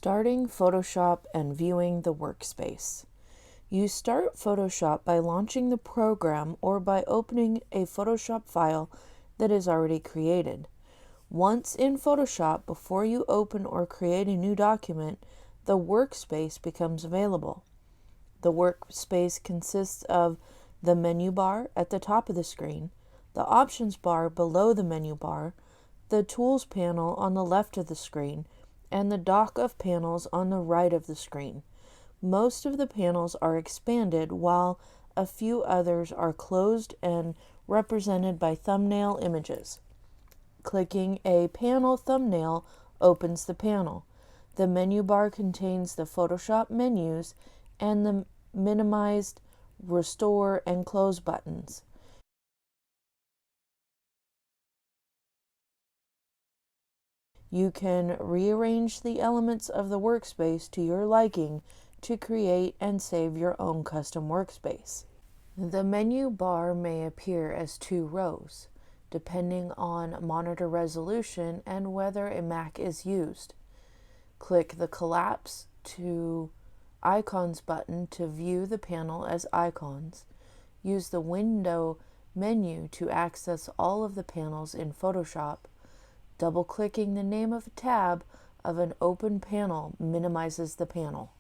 Starting Photoshop and viewing the workspace. You start Photoshop by launching the program or by opening a Photoshop file that is already created. Once in Photoshop, before you open or create a new document, the workspace becomes available. The workspace consists of the menu bar at the top of the screen, the options bar below the menu bar, the tools panel on the left of the screen, and the dock of panels on the right of the screen. Most of the panels are expanded, while a few others are closed and represented by thumbnail images. Clicking a panel thumbnail opens the panel. The menu bar contains the Photoshop menus and the minimize, restore, and close buttons. You can rearrange the elements of the workspace to your liking to create and save your own custom workspace. The menu bar may appear as two rows, depending on monitor resolution and whether a Mac is used. Click the Collapse to Icons button to view the panel as icons. Use the Window menu to access all of the panels in Photoshop. Double-clicking the name of a tab of an open panel minimizes the panel.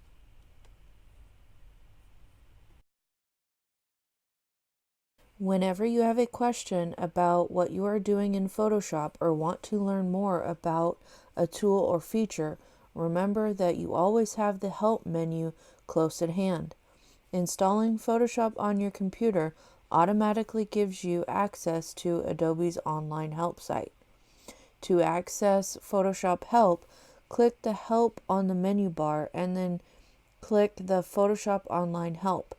Whenever you have a question about what you are doing in Photoshop or want to learn more about a tool or feature, remember that you always have the Help menu close at hand. Installing Photoshop on your computer automatically gives you access to Adobe's online help site. To access Photoshop Help, click the Help on the menu bar and then click the Photoshop Online Help.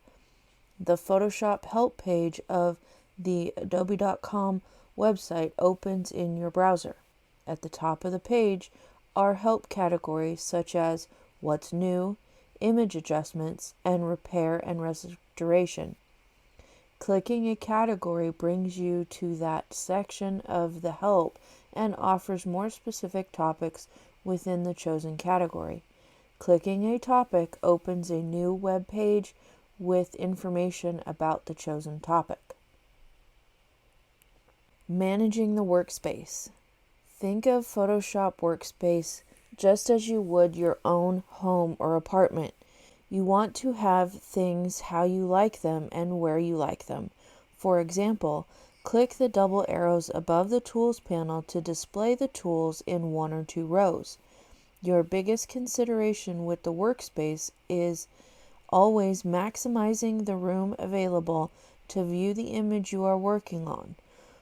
The Photoshop Help page of the Adobe.com website opens in your browser. At the top of the page are help categories such as What's New, Image Adjustments, and Repair and Restoration. Clicking a category brings you to that section of the help and offers more specific topics within the chosen category. Clicking a topic opens a new web page with information about the chosen topic. Managing the workspace. Think of Photoshop Workspace just as you would your own home or apartment. You want to have things how you like them and where you like them. For example, click the double arrows above the Tools panel to display the tools in one or two rows. Your biggest consideration with the workspace is always maximizing the room available to view the image you are working on.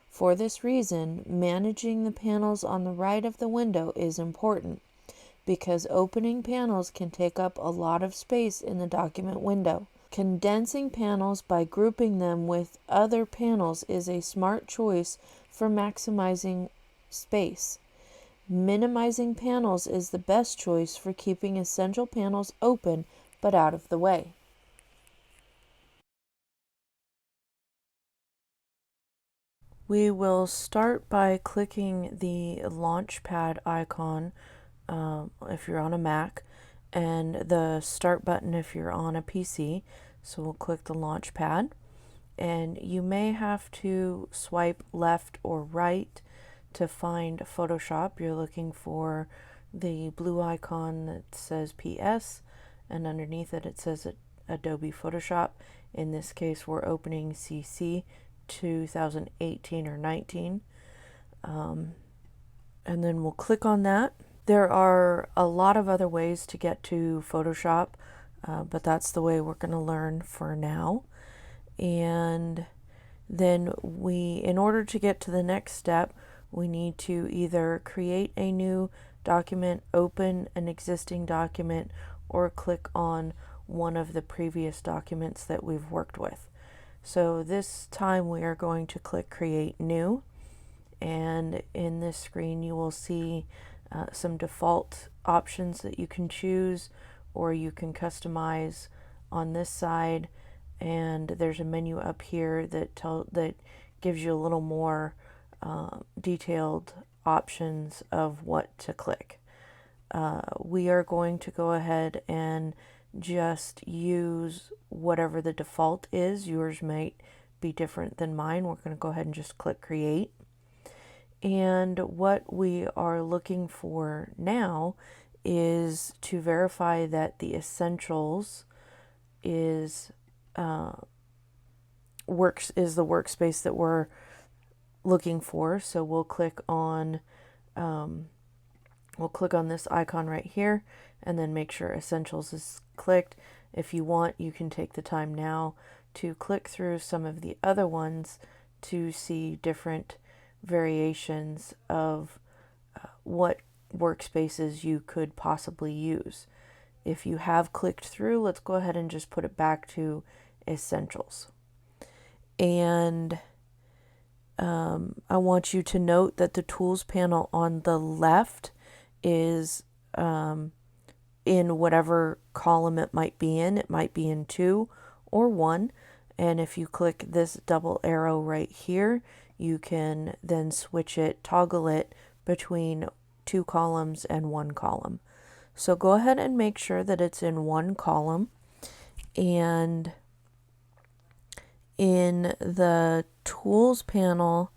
For this reason, managing the panels on the right of the window is important, because opening panels can take up a lot of space in the document window. Condensing panels by grouping them with other panels is a smart choice for maximizing space. Minimizing panels is the best choice for keeping essential panels open but out of the way. We will start by clicking the Launchpad icon if you're on a Mac, and the Start button if you're on a PC. So we'll click the Launchpad, and you may have to swipe left or right to find Photoshop. You're looking for the blue icon that says PS, and underneath it says Adobe Photoshop. In this case, we're opening CC 2018 or 19, and then we'll click on that. There are a lot of other ways to get to Photoshop, but that's the way we're going to learn for now. And then in order to get to the next step, we need to either create a new document, open an existing document, or click on one of the previous documents that we've worked with. So this time we are going to click Create New, and in this screen you will see some default options that you can choose, or you can customize on this side, and there's a menu up here that gives you a little more detailed options of what to click. we are going to go ahead and just use whatever the default is. Yours might be different than mine. We're going to go ahead and just click create. And what we are looking for now is to verify that the essentials is the workspace that we're looking for. So we'll click on this icon right here and then make sure essentials is clicked. If you want, you can take the time now to click through some of the other ones to see different variations of what workspaces you could possibly use. If you have clicked through, let's go ahead and just put it back to essentials. And I want you to note that the tools panel on the left is in whatever column it might be in. It might be in 2 or 1. And if you click this double arrow right here, you can then switch it, toggle it between 2 columns and 1 column. So go ahead and make sure that it's in 1 column. And in the tools panel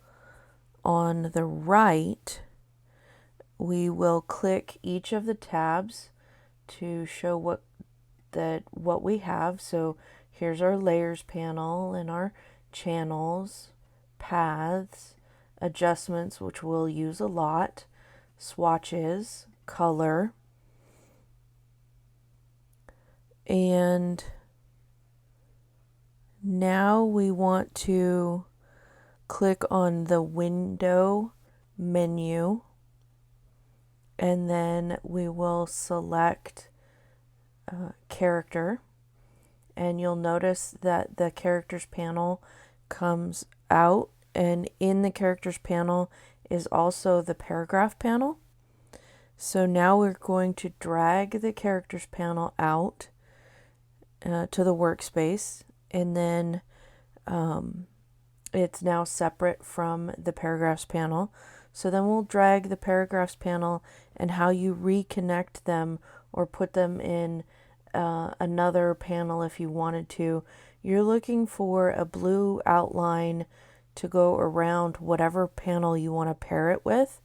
on the right, we will click each of the tabs to show what we have. So here's our layers panel and our channels, paths, adjustments, which we'll use a lot, swatches, color, and now we want to click on the window menu, and then we will select character, and you'll notice that the characters panel comes out, and in the characters panel is also the paragraph panel. So now we're going to drag the characters panel out to the workspace, and then it's now separate from the paragraphs panel. So then we'll drag the paragraphs panel, and how you reconnect them or put them in another panel if you wanted to. You're looking for a blue outline to go around whatever panel you want to pair it with.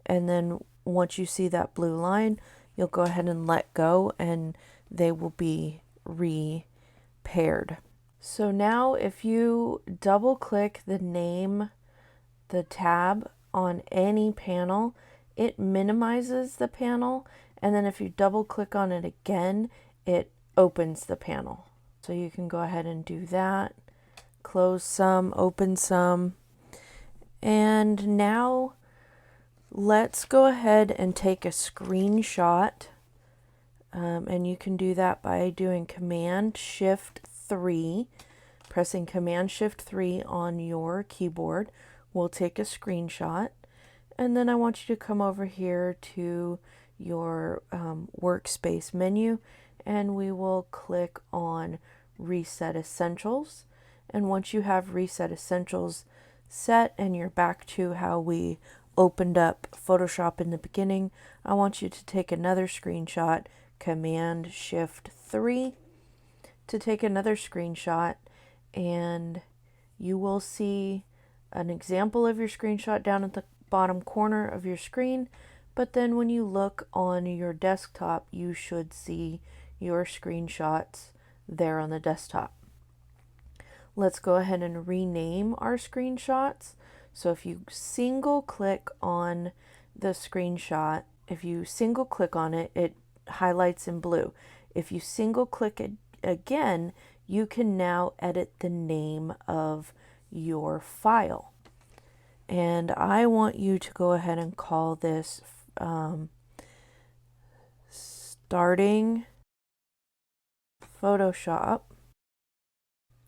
And then once you see that blue line, you'll go ahead and let go and they will be repaired. So now if you double click the tab on any panel, it minimizes the panel, and then if you double click on it again, it opens the panel. So you can go ahead and do that. Close some, open some. And now let's go ahead and take a screenshot. And you can do that by doing Command-Shift-3. Pressing Command-Shift-3 on your keyboard will take a screenshot. And then I want you to come over here to your Workspace menu, and we will click on Reset Essentials. And once you have Reset Essentials set and you're back to how we opened up Photoshop in the beginning, I want you to take another screenshot, Command-Shift-3 to take another screenshot, and you will see an example of your screenshot down at the bottom corner of your screen. But then when you look on your desktop, you should see your screenshots there on the desktop. Let's go ahead and rename our screenshots. So if you single click on the screenshot, if you single click on it, it highlights in blue. If you single click it again, you can now edit the name of your file. And I want you to go ahead and call this starting Photoshop,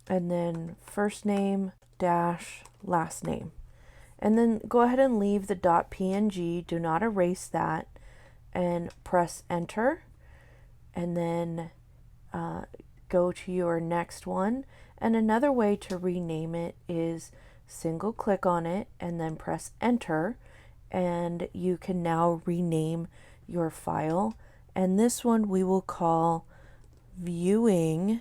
and then first name dash last name. And then go ahead and leave the .png, do not erase that, and press enter. And then go to your next one. And another way to rename it is single click on it and then press enter, and you can now rename your file. And this one we will call viewing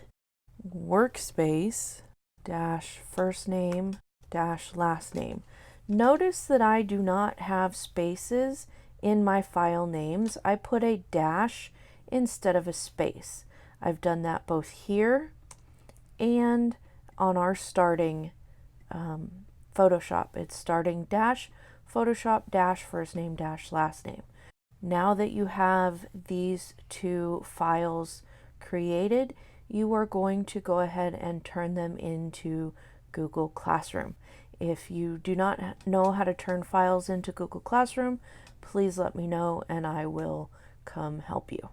workspace dash first name dash last name. Notice that I do not have spaces in my file names. I put a dash instead of a space. I've done that both here and on our starting Photoshop. It's starting dash Photoshop dash first name dash last name. Now that you have these two files created, you are going to go ahead and turn them into Google Classroom. If you do not know how to turn files into Google Classroom, please let me know and I will come help you.